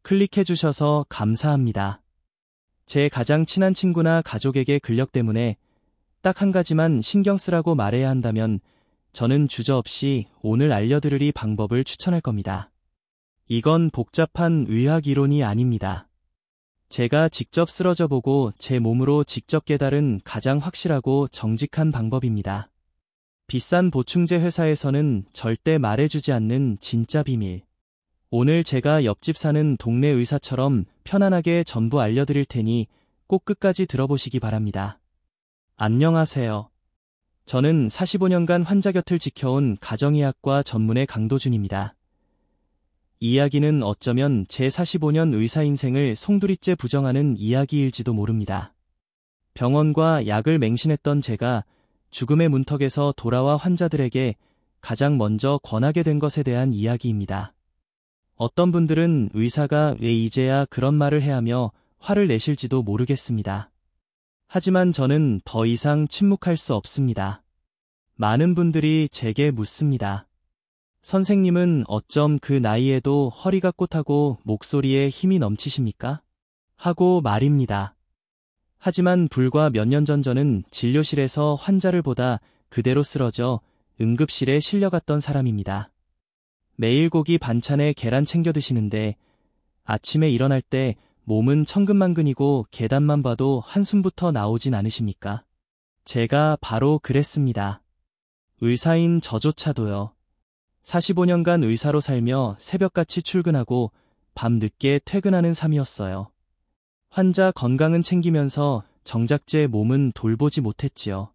클릭해주셔서 감사합니다. 제 가장 친한 친구나 가족에게 근력 때문에 딱 한 가지만 신경 쓰라고 말해야 한다면 저는 주저없이 오늘 알려드릴 이 방법을 추천할 겁니다. 이건 복잡한 의학 이론이 아닙니다. 제가 직접 쓰러져 보고 제 몸으로 직접 깨달은 가장 확실하고 정직한 방법입니다. 비싼 보충제 회사에서는 절대 말해주지 않는 진짜 비밀. 오늘 제가 옆집 사는 동네 의사처럼 편안하게 전부 알려드릴 테니 꼭 끝까지 들어보시기 바랍니다. 안녕하세요. 저는 45년간 환자 곁을 지켜온 가정의학과 전문의 강도준입니다. 이 이야기는 어쩌면 제 45년 의사 인생을 송두리째 부정하는 이야기일지도 모릅니다. 병원과 약을 맹신했던 제가 죽음의 문턱에서 돌아와 환자들에게 가장 먼저 권하게 된 것에 대한 이야기입니다. 어떤 분들은 의사가 왜 이제야 그런 말을 해 하며 화를 내실지도 모르겠습니다. 하지만 저는 더 이상 침묵할 수 없습니다. 많은 분들이 제게 묻습니다. 선생님은 어쩜 그 나이에도 허리가 꼿하고 목소리에 힘이 넘치십니까? 하고 말입니다. 하지만 불과 몇 년 전 저는 진료실에서 환자를 보다 그대로 쓰러져 응급실에 실려갔던 사람입니다. 매일 고기 반찬에 계란 챙겨 드시는데 아침에 일어날 때 몸은 천근만근이고 계단만 봐도 한숨부터 나오진 않으십니까? 제가 바로 그랬습니다. 의사인 저조차도요. 45년간 의사로 살며 새벽같이 출근하고 밤 늦게 퇴근하는 삶이었어요. 환자 건강은 챙기면서 정작 제 몸은 돌보지 못했지요.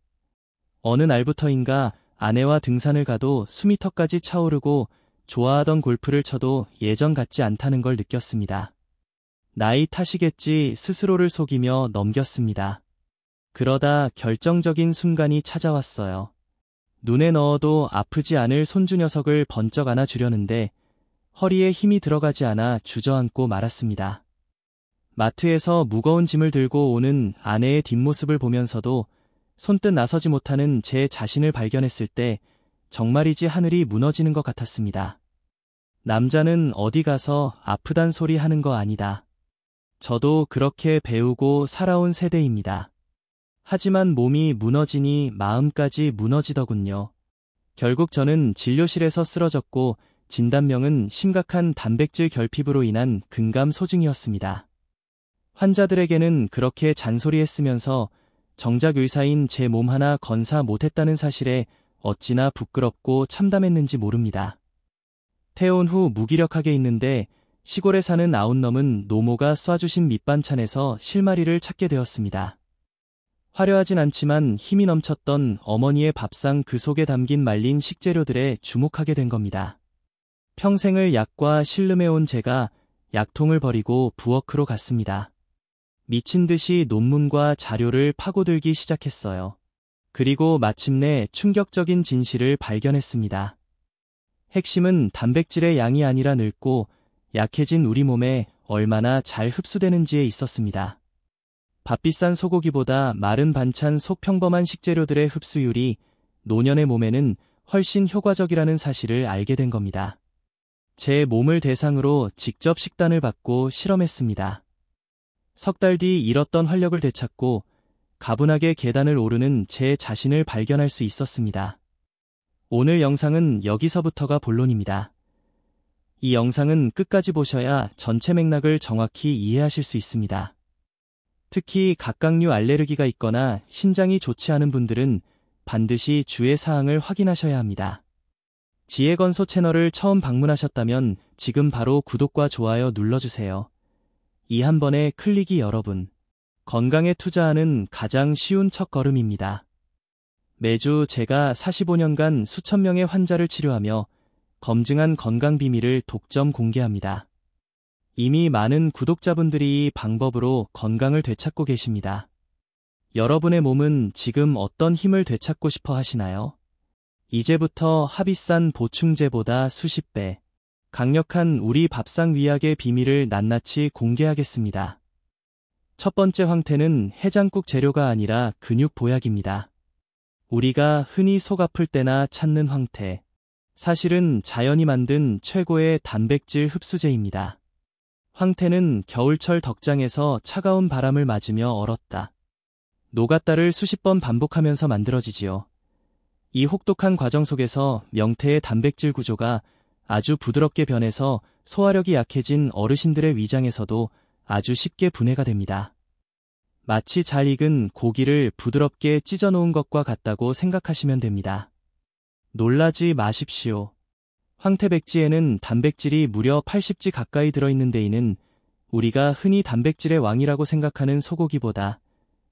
어느 날부터인가 아내와 등산을 가도 숨이 턱까지 차오르고 좋아하던 골프를 쳐도 예전 같지 않다는 걸 느꼈습니다. 나이 탓이겠지 스스로를 속이며 넘겼습니다. 그러다 결정적인 순간이 찾아왔어요. 눈에 넣어도 아프지 않을 손주 녀석을 번쩍 안아주려는데 허리에 힘이 들어가지 않아 주저앉고 말았습니다. 마트에서 무거운 짐을 들고 오는 아내의 뒷모습을 보면서도 손뜻 나서지 못하는 제 자신을 발견했을 때 정말이지 하늘이 무너지는 것 같았습니다. 남자는 어디 가서 아프단 소리 하는 거 아니다. 저도 그렇게 배우고 살아온 세대입니다. 하지만 몸이 무너지니 마음까지 무너지더군요. 결국 저는 진료실에서 쓰러졌고 진단명은 심각한 단백질 결핍으로 인한 근감 소증이었습니다. 환자들에게는 그렇게 잔소리했으면서 정작 의사인 제 몸 하나 건사 못했다는 사실에 어찌나 부끄럽고 참담했는지 모릅니다. 퇴원 후 무기력하게 있는데 시골에 사는 아웃넘은 노모가 쏴주신 밑반찬에서 실마리를 찾게 되었습니다. 화려하진 않지만 힘이 넘쳤던 어머니의 밥상 그 속에 담긴 말린 식재료들에 주목하게 된 겁니다. 평생을 약과 신름해온 제가 약통을 버리고 부엌으로 갔습니다. 미친 듯이 논문과 자료를 파고들기 시작했어요. 그리고 마침내 충격적인 진실을 발견했습니다. 핵심은 단백질의 양이 아니라 늙고 약해진 우리 몸에 얼마나 잘 흡수되는지에 있었습니다. 밥비싼 소고기보다 마른 반찬 속 평범한 식재료들의 흡수율이 노년의 몸에는 훨씬 효과적이라는 사실을 알게 된 겁니다. 제 몸을 대상으로 직접 식단을 받고 실험했습니다. 석 달 뒤 잃었던 활력을 되찾고 가분하게 계단을 오르는 제 자신을 발견할 수 있었습니다. 오늘 영상은 여기서부터가 본론입니다. 이 영상은 끝까지 보셔야 전체 맥락을 정확히 이해하실 수 있습니다. 특히 각각류 알레르기가 있거나 신장이 좋지 않은 분들은 반드시 주의 사항을 확인하셔야 합니다. 지혜건소 채널을 처음 방문하셨다면 지금 바로 구독과 좋아요 눌러주세요. 이 한 번의 클릭이 여러분 건강에 투자하는 가장 쉬운 첫걸음입니다. 매주 제가 45년간 수천 명의 환자를 치료하며 검증한 건강 비밀을 독점 공개합니다. 이미 많은 구독자분들이 이 방법으로 건강을 되찾고 계십니다. 여러분의 몸은 지금 어떤 힘을 되찾고 싶어 하시나요? 이제부터 합의싼 보충제보다 수십 배 강력한 우리 밥상 위약의 비밀을 낱낱이 공개하겠습니다. 첫 번째 황태는 해장국 재료가 아니라 근육 보약입니다. 우리가 흔히 속 아플 때나 찾는 황태, 사실은 자연이 만든 최고의 단백질 흡수제입니다. 황태는 겨울철 덕장에서 차가운 바람을 맞으며 얼었다. 노갓다를 수십 번 반복하면서 만들어지지요. 이 혹독한 과정 속에서 명태의 단백질 구조가 아주 부드럽게 변해서 소화력이 약해진 어르신들의 위장에서도 아주 쉽게 분해가 됩니다. 마치 잘 익은 고기를 부드럽게 찢어 놓은 것과 같다고 생각하시면 됩니다. 놀라지 마십시오. 황태백지에는 단백질이 무려 80지 가까이 들어있는 데에는 우리가 흔히 단백질의 왕이라고 생각하는 소고기보다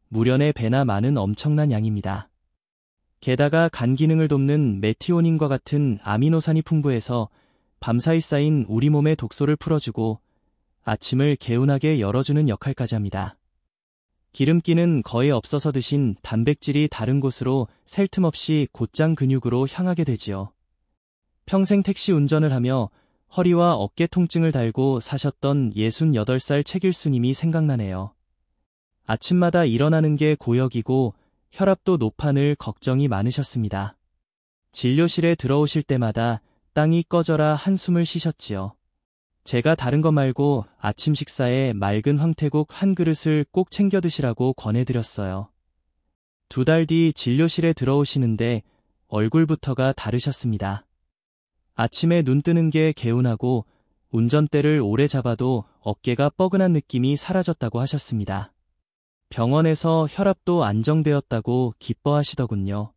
무려 4배나 많은 엄청난 양입니다. 게다가 간 기능을 돕는 메티오닌과 같은 아미노산이 풍부해서 밤사이 쌓인 우리 몸의 독소를 풀어주고 아침을 개운하게 열어주는 역할까지 합니다. 기름기는 거의 없어서 드신 단백질이 다른 곳으로 셀 틈 없이 곧장 근육으로 향하게 되지요. 평생 택시 운전을 하며 허리와 어깨 통증을 달고 사셨던 68살 최길수님이 생각나네요. 아침마다 일어나는 게 고역이고 혈압도 높아늘 걱정이 많으셨습니다. 진료실에 들어오실 때마다 땅이 꺼져라 한숨을 쉬셨지요. 제가 다른 것 말고 아침 식사에 맑은 황태국 한 그릇을 꼭 챙겨 드시라고 권해드렸어요. 2달 뒤 진료실에 들어오시는데 얼굴부터가 다르셨습니다. 아침에 눈 뜨는 게 개운하고 운전대를 오래 잡아도 어깨가 뻐근한 느낌이 사라졌다고 하셨습니다. 병원에서 혈압도 안정되었다고 기뻐하시더군요.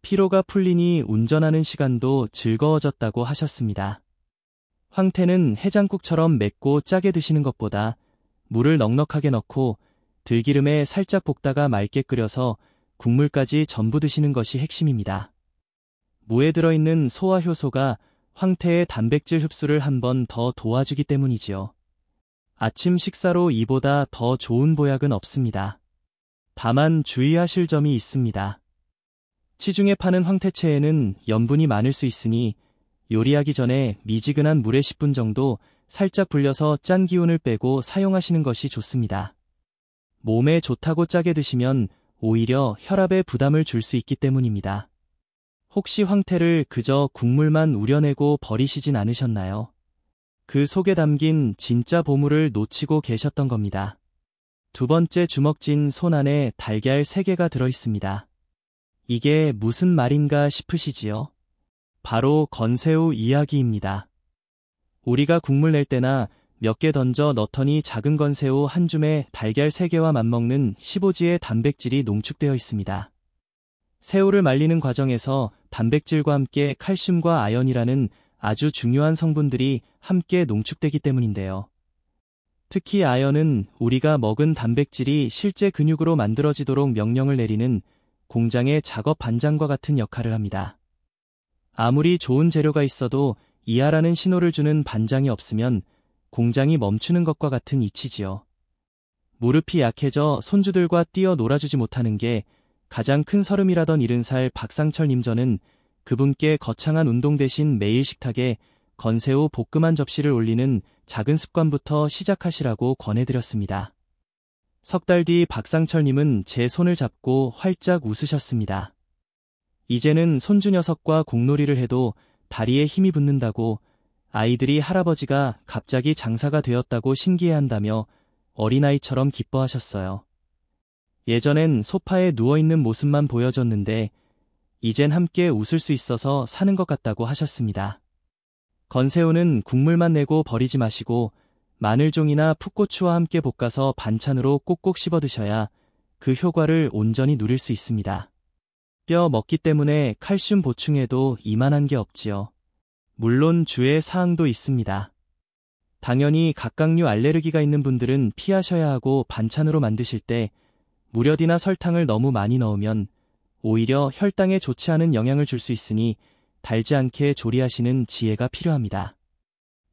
피로가 풀리니 운전하는 시간도 즐거워졌다고 하셨습니다. 황태는 해장국처럼 맵고 짜게 드시는 것보다 물을 넉넉하게 넣고 들기름에 살짝 볶다가 맑게 끓여서 국물까지 전부 드시는 것이 핵심입니다. 무에 들어있는 소화효소가 황태의 단백질 흡수를 한 번 더 도와주기 때문이지요. 아침 식사로 이보다 더 좋은 보약은 없습니다. 다만 주의하실 점이 있습니다. 시중에 파는 황태채에는 염분이 많을 수 있으니 요리하기 전에 미지근한 물에 10분 정도 살짝 불려서 짠 기운을 빼고 사용하시는 것이 좋습니다. 몸에 좋다고 짜게 드시면 오히려 혈압에 부담을 줄 수 있기 때문입니다. 혹시 황태를 그저 국물만 우려내고 버리시진 않으셨나요? 그 속에 담긴 진짜 보물을 놓치고 계셨던 겁니다. 2번째 주먹진 손 안에 달걀 3개가 들어있습니다. 이게 무슨 말인가 싶으시지요? 바로 건새우 이야기입니다. 우리가 국물 낼 때나 몇 개 던져 넣더니 작은 건새우 한 줌에 달걀 3개와 맞먹는 15지의 단백질이 농축되어 있습니다. 새우를 말리는 과정에서 단백질과 함께 칼슘과 아연이라는 아주 중요한 성분들이 함께 농축되기 때문인데요. 특히 아연은 우리가 먹은 단백질이 실제 근육으로 만들어지도록 명령을 내리는 공장의 작업 반장과 같은 역할을 합니다. 아무리 좋은 재료가 있어도 이하라는 신호를 주는 반장이 없으면 공장이 멈추는 것과 같은 이치지요. 무릎이 약해져 손주들과 뛰어 놀아주지 못하는 게 가장 큰 서름이라던 70살 박상철님, 저는 그분께 거창한 운동 대신 매일 식탁에 건새우 볶음 한 접시를 올리는 작은 습관부터 시작하시라고 권해드렸습니다. 3달 뒤 박상철님은 제 손을 잡고 활짝 웃으셨습니다. 이제는 손주 녀석과 공놀이를 해도 다리에 힘이 붙는다고, 아이들이 할아버지가 갑자기 장사가 되었다고 신기해한다며 어린아이처럼 기뻐하셨어요. 예전엔 소파에 누워있는 모습만 보여줬는데 이젠 함께 웃을 수 있어서 사는 것 같다고 하셨습니다. 건새우는 국물만 내고 버리지 마시고 마늘종이나 풋고추와 함께 볶아서 반찬으로 꼭꼭 씹어 드셔야 그 효과를 온전히 누릴 수 있습니다. 뼈 먹기 때문에 칼슘 보충에도 이만한 게 없지요. 물론 주의 사항도 있습니다. 당연히 각각류 알레르기가 있는 분들은 피하셔야 하고, 반찬으로 만드실 때 무려디나 설탕을 너무 많이 넣으면 오히려 혈당에 좋지 않은 영향을 줄 수 있으니 달지 않게 조리하시는 지혜가 필요합니다.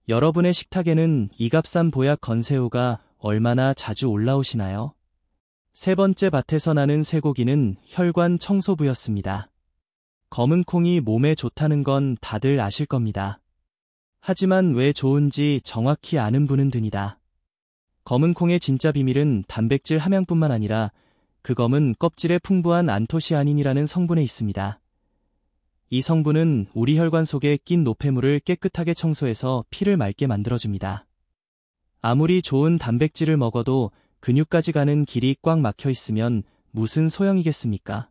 여러분의 식탁에는 이 값싼 보약 건새우가 얼마나 자주 올라오시나요? 3번째, 밭에서 나는 쇠고기는 혈관 청소부였습니다. 검은 콩이 몸에 좋다는 건 다들 아실 겁니다. 하지만 왜 좋은지 정확히 아는 분은 드니다. 검은 콩의 진짜 비밀은 단백질 함량뿐만 아니라 그 검은 껍질에 풍부한 안토시아닌이라는 성분에 있습니다. 이 성분은 우리 혈관 속에 낀 노폐물을 깨끗하게 청소해서 피를 맑게 만들어줍니다. 아무리 좋은 단백질을 먹어도 근육까지 가는 길이 꽉 막혀 있으면 무슨 소용이겠습니까?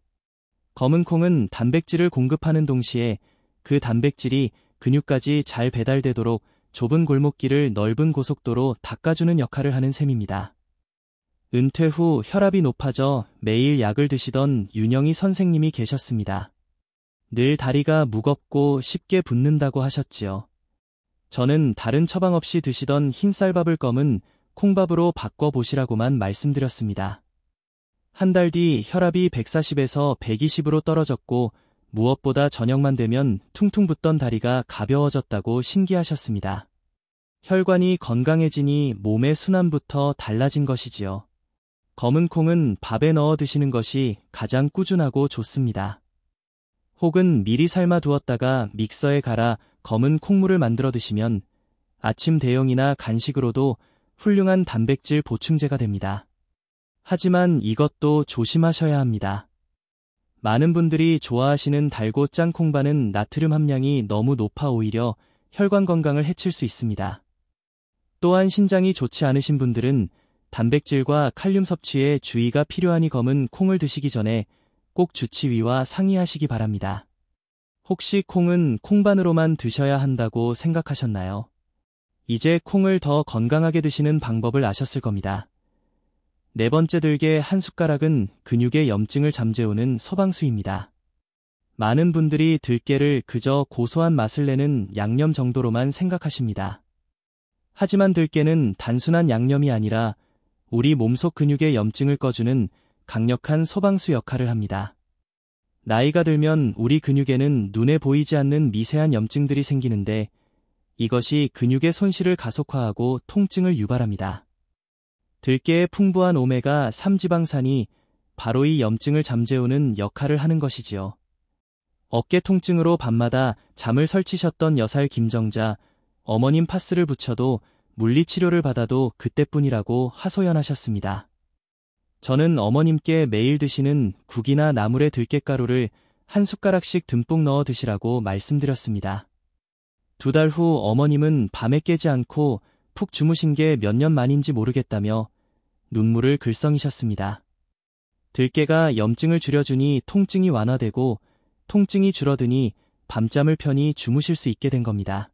검은 콩은 단백질을 공급하는 동시에 그 단백질이 근육까지 잘 배달되도록 좁은 골목길을 넓은 고속도로 닦아주는 역할을 하는 셈입니다. 은퇴 후 혈압이 높아져 매일 약을 드시던 윤영희 선생님이 계셨습니다. 늘 다리가 무겁고 쉽게 붓는다고 하셨지요. 저는 다른 처방 없이 드시던 흰쌀밥을 검은 콩밥으로 바꿔보시라고만 말씀드렸습니다. 한 달 뒤 혈압이 140에서 120으로 떨어졌고 무엇보다 저녁만 되면 퉁퉁 붓던 다리가 가벼워졌다고 신기하셨습니다. 혈관이 건강해지니 몸의 순환부터 달라진 것이지요. 검은 콩은 밥에 넣어 드시는 것이 가장 꾸준하고 좋습니다. 혹은 미리 삶아 두었다가 믹서에 갈아 검은 콩물을 만들어 드시면 아침 대용이나 간식으로도 훌륭한 단백질 보충제가 됩니다. 하지만 이것도 조심하셔야 합니다. 많은 분들이 좋아하시는 달고 짠 콩밥은 나트륨 함량이 너무 높아 오히려 혈관 건강을 해칠 수 있습니다. 또한 신장이 좋지 않으신 분들은 단백질과 칼륨 섭취에 주의가 필요하니 검은 콩을 드시기 전에 꼭 주치의와 상의하시기 바랍니다. 혹시 콩은 콩반으로만 드셔야 한다고 생각하셨나요? 이제 콩을 더 건강하게 드시는 방법을 아셨을 겁니다. 네 번째 들깨 한 숟가락은 근육의 염증을 잠재우는 소방수입니다. 많은 분들이 들깨를 그저 고소한 맛을 내는 양념 정도로만 생각하십니다. 하지만 들깨는 단순한 양념이 아니라 우리 몸속 근육의 염증을 꺼주는 강력한 소방수 역할을 합니다. 나이가 들면 우리 근육에는 눈에 보이지 않는 미세한 염증들이 생기는데 이것이 근육의 손실을 가속화하고 통증을 유발합니다. 들깨의 풍부한 오메가3 지방산이 바로 이 염증을 잠재우는 역할을 하는 것이지요. 어깨 통증으로 밤마다 잠을 설치셨던 여살 김정자, 어머님 파스를 붙여도 물리치료를 받아도 그때뿐이라고 하소연하셨습니다. 저는 어머님께 매일 드시는 국이나 나물의 들깨가루를 한 숟가락씩 듬뿍 넣어 드시라고 말씀드렸습니다. 2달 후 어머님은 밤에 깨지 않고 푹 주무신 게 몇 년 만인지 모르겠다며 눈물을 글썽이셨습니다. 들깨가 염증을 줄여주니 통증이 완화되고 통증이 줄어드니 밤잠을 편히 주무실 수 있게 된 겁니다.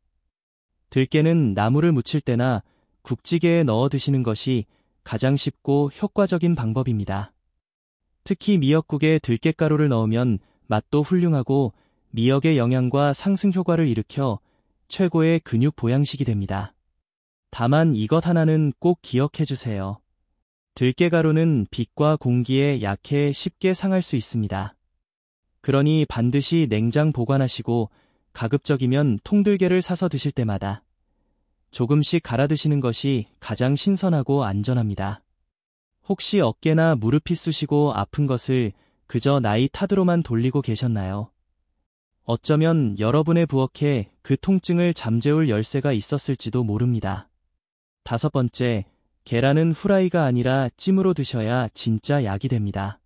들깨는 나물을 무칠 때나 국찌개에 넣어 드시는 것이 가장 쉽고 효과적인 방법입니다. 특히 미역국에 들깨가루를 넣으면 맛도 훌륭하고 미역의 영양과 상승 효과를 일으켜 최고의 근육 보양식이 됩니다. 다만 이것 하나는 꼭 기억해 주세요. 들깨가루는 빛과 공기에 약해 쉽게 상할 수 있습니다. 그러니 반드시 냉장 보관하시고 가급적이면 통들깨를 사서 드실 때마다 조금씩 갈아 드시는 것이 가장 신선하고 안전합니다. 혹시 어깨나 무릎이 쑤시고 아픈 것을 그저 나이 탓으로만 돌리고 계셨나요? 어쩌면 여러분의 부엌에 그 통증을 잠재울 열쇠가 있었을지도 모릅니다. 5번째, 계란은 후라이가 아니라 찜으로 드셔야 진짜 약이 됩니다.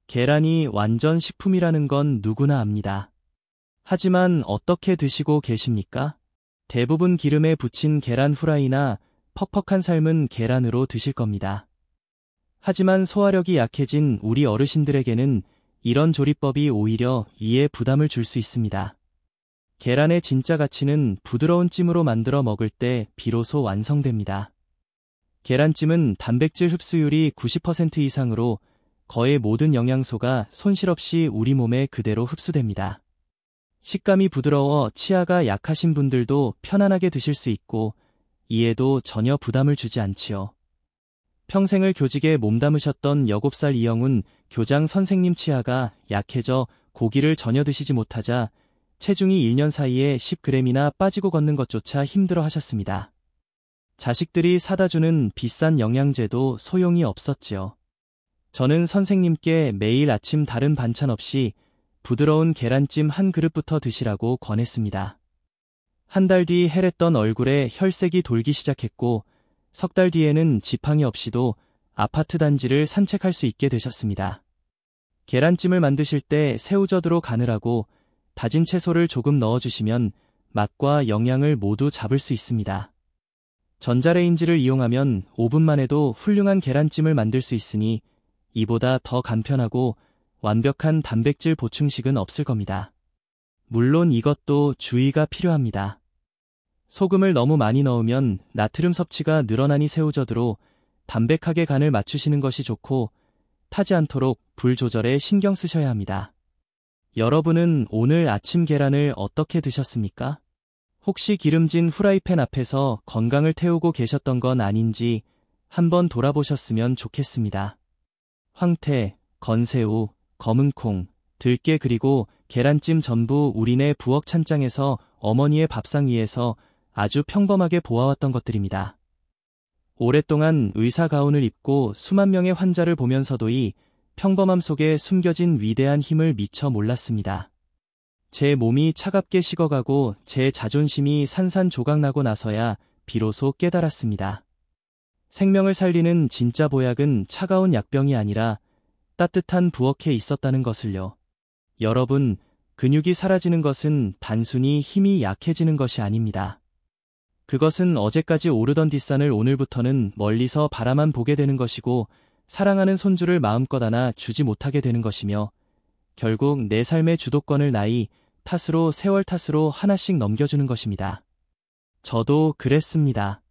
계란이 완전 식품이라는 건 누구나 압니다. 하지만 어떻게 드시고 계십니까? 대부분 기름에 부친 계란 후라이나 퍽퍽한 삶은 계란으로 드실 겁니다. 하지만 소화력이 약해진 우리 어르신들에게는 이런 조리법이 오히려 위에 부담을 줄 수 있습니다. 계란의 진짜 가치는 부드러운 찜으로 만들어 먹을 때 비로소 완성됩니다. 계란찜은 단백질 흡수율이 90% 이상으로 거의 모든 영양소가 손실 없이 우리 몸에 그대로 흡수됩니다. 식감이 부드러워 치아가 약하신 분들도 편안하게 드실 수 있고 이에도 전혀 부담을 주지 않지요. 평생을 교직에 몸담으셨던 7살 이영훈 교장 선생님 치아가 약해져 고기를 전혀 드시지 못하자 체중이 1년 사이에 10g이나 빠지고 걷는 것조차 힘들어 하셨습니다. 자식들이 사다 주는 비싼 영양제도 소용이 없었지요. 저는 선생님께 매일 아침 다른 반찬 없이 부드러운 계란찜 한 그릇부터 드시라고 권했습니다. 한 달 뒤 해랬던 얼굴에 혈색이 돌기 시작했고 석 달 뒤에는 지팡이 없이도 아파트 단지를 산책할 수 있게 되셨습니다. 계란찜을 만드실 때 새우젓으로 간을 하고 다진 채소를 조금 넣어주시면 맛과 영양을 모두 잡을 수 있습니다. 전자레인지를 이용하면 5분만 해도 훌륭한 계란찜을 만들 수 있으니 이보다 더 간편하고 완벽한 단백질 보충식은 없을 겁니다. 물론 이것도 주의가 필요합니다. 소금을 너무 많이 넣으면 나트륨 섭취가 늘어나니 새우젓으로 담백하게 간을 맞추시는 것이 좋고 타지 않도록 불 조절에 신경 쓰셔야 합니다. 여러분은 오늘 아침 계란을 어떻게 드셨습니까? 혹시 기름진 후라이팬 앞에서 건강을 태우고 계셨던 건 아닌지 한번 돌아보셨으면 좋겠습니다. 황태, 건새우, 검은콩, 들깨 그리고 계란찜 전부 우리네 부엌 찬장에서 어머니의 밥상 위에서 아주 평범하게 보아왔던 것들입니다. 오랫동안 의사 가운을 입고 수만 명의 환자를 보면서도 이 평범함 속에 숨겨진 위대한 힘을 미처 몰랐습니다. 제 몸이 차갑게 식어가고 제 자존심이 산산조각나고 나서야 비로소 깨달았습니다. 생명을 살리는 진짜 보약은 차가운 약병이 아니라 따뜻한 부엌에 있었다는 것을요. 여러분, 근육이 사라지는 것은 단순히 힘이 약해지는 것이 아닙니다. 그것은 어제까지 오르던 뒷산을 오늘부터는 멀리서 바라만 보게 되는 것이고 사랑하는 손주를 마음껏 안아 주지 못하게 되는 것이며 결국 내 삶의 주도권을 나이 탓으로 세월 탓으로 하나씩 넘겨주는 것입니다. 저도 그랬습니다.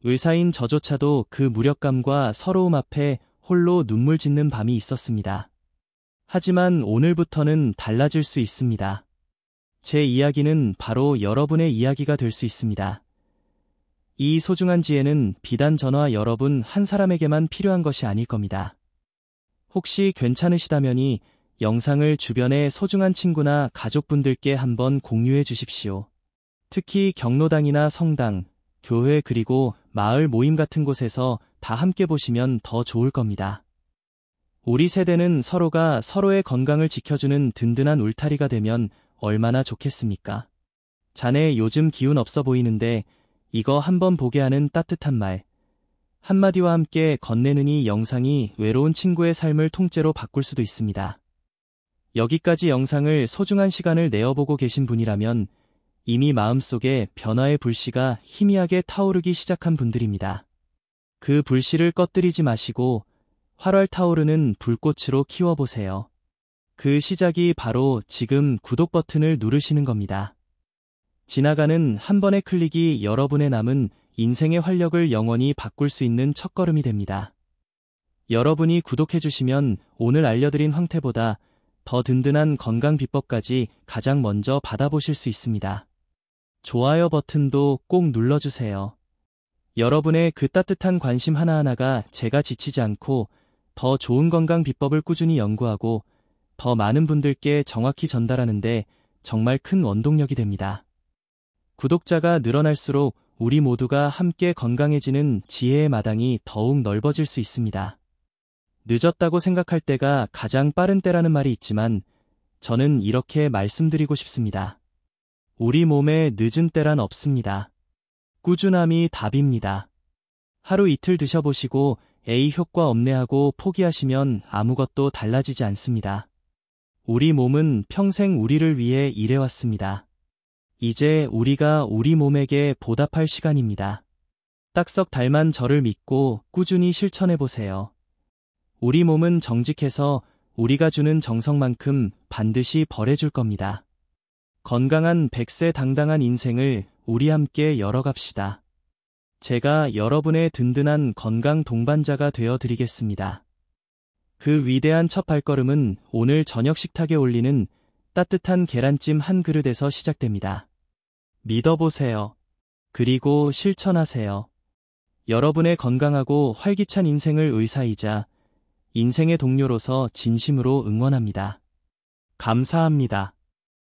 의사인 저조차도 그 무력감과 서러움 앞에 홀로 눈물 짓는 밤이 있었습니다. 하지만 오늘부터는 달라질 수 있습니다. 제 이야기는 바로 여러분의 이야기가 될 수 있습니다. 이 소중한 지혜는 비단 저와 여러분 한 사람에게만 필요한 것이 아닐 겁니다. 혹시 괜찮으시다면이 영상을 주변의 소중한 친구나 가족분들께 한번 공유해 주십시오. 특히 경로당이나 성당, 교회 그리고 마을 모임 같은 곳에서 다 함께 보시면 더 좋을 겁니다. 우리 세대는 서로가 서로의 건강을 지켜주는 든든한 울타리가 되면 얼마나 좋겠습니까? 자네 요즘 기운 없어 보이는데 이거 한번 보게 하는 따뜻한 말 한마디와 함께 건네는 이 영상이 외로운 친구의 삶을 통째로 바꿀 수도 있습니다. 여기까지 영상을 소중한 시간을 내어보고 계신 분이라면 이미 마음속에 변화의 불씨가 희미하게 타오르기 시작한 분들입니다. 그 불씨를 꺼뜨리지 마시고 활활 타오르는 불꽃으로 키워보세요. 그 시작이 바로 지금 구독 버튼을 누르시는 겁니다. 지나가는 한 번의 클릭이 여러분의 남은 인생의 활력을 영원히 바꿀 수 있는 첫걸음이 됩니다. 여러분이 구독해주시면 오늘 알려드린 황태보다 더 든든한 건강 비법까지 가장 먼저 받아보실 수 있습니다. 좋아요 버튼도 꼭 눌러주세요. 여러분의 그 따뜻한 관심 하나하나가 제가 지치지 않고 더 좋은 건강 비법을 꾸준히 연구하고 더 많은 분들께 정확히 전달하는데 정말 큰 원동력이 됩니다. 구독자가 늘어날수록 우리 모두가 함께 건강해지는 지혜의 마당이 더욱 넓어질 수 있습니다. 늦었다고 생각할 때가 가장 빠른 때라는 말이 있지만 저는 이렇게 말씀드리고 싶습니다. 우리 몸에 늦은 때란 없습니다. 꾸준함이 답입니다. 하루 이틀 드셔보시고 에이 효과 없네 하고 포기하시면 아무것도 달라지지 않습니다. 우리 몸은 평생 우리를 위해 일해왔습니다. 이제 우리가 우리 몸에게 보답할 시간입니다. 딱석 달만 저를 믿고 꾸준히 실천해보세요. 우리 몸은 정직해서 우리가 주는 정성만큼 반드시 벌해줄 겁니다. 건강한 100세 당당한 인생을 우리 함께 열어갑시다. 제가 여러분의 든든한 건강 동반자가 되어 드리겠습니다. 그 위대한 첫 발걸음은 오늘 저녁 식탁에 올리는 따뜻한 계란찜 한 그릇에서 시작됩니다. 믿어보세요. 그리고 실천하세요. 여러분의 건강하고 활기찬 인생을 의사이자 인생의 동료로서 진심으로 응원합니다. 감사합니다.